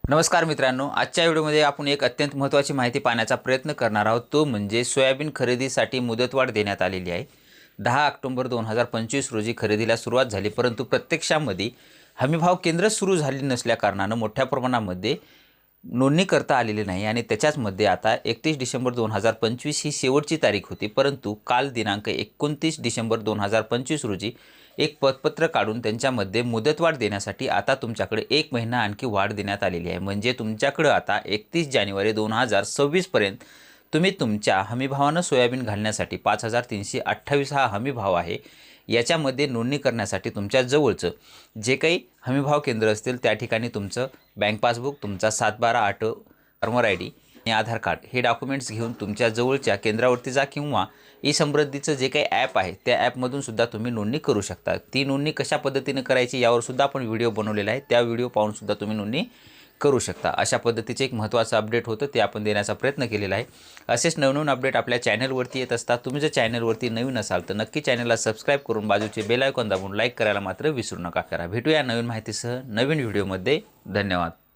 नमस्कार मित्रांनो, आजच्या व्हिडिओमध्ये आपण एक अत्यंत महत्त्वाची माहिती पाहण्याचा प्रयत्न करणार आहोत। तो म्हणजे सोयाबीन खरेदीसाठी मुदतवाढ देण्यात आलेली आहे। 10 ऑक्टोबर 2025 रोजी खरेदीला सुरुवात झाली, परंतु प्रत्यक्षामध्ये हमीभाव केंद्र सुरू झाली नसल्या कारणाने मोठ्या प्रमाणामध्ये नोंदणी करता आलेली नाही आणि त्याच्याचमध्ये आता 31 डिसेंबर 2025 ही शेवटची तारीख होती। परंतु काल दिनांक 29 डिसेंबर 2025 रोजी एक पतपत्र काढून त्यांच्यामध्ये मुदतवाढ देण्यासाठी आता तुमच्याकडे 1 महिना आणखी वाढ देण्यात आलेली आहे। म्हणजे तुमच्याकडे आता 31 जानेवारी 2026 पर्यंत तुम्ही तुमच्या हमीभावानं सोयाबीन घालण्यासाठी 5328 हा हमीभाव आहे। याच्यामध्ये नोंदणी करण्यासाठी तुमच्या जवळचं जे काही हमीभाव केंद्र असतील त्या ठिकाणी तुमचं बँक पासबुक, तुमचा 7/12 फार्मर आय डी आणि आधार कार्ड हे डॉक्युमेंट्स घेऊन तुमच्या जवळच्या केंद्रावरती जा किंवा ई समृद्धीचं जे काही ॲप आहे त्या ॲपमधून सुद्धा तुम्ही नोंदणी करू शकता। ती नोंदणी कशा पद्धतीने करायची यावर सुद्धा आपण व्हिडिओ बनवलेला आहे, त्या व्हिडिओ पाहून सुद्धा तुम्ही नोंदणी करू शकता। अशा पद्धतीचे एक महत्त्वाचं अपडेट होतं, ते आपण देण्याचा प्रयत्न केलेला आहे। असेच नवनवीन अपडेट आपल्या चॅनलवरती येत असतात। तुम्ही जर चॅनलवरती नवीन असाल तर नक्की चॅनलला सबस्क्राईब करून बाजूचे बेल आयकॉन दाबून लाईक करायला मात्र विसरू नका। भेटूया नवीन माहितीसह नवीन व्हिडिओमध्ये। धन्यवाद।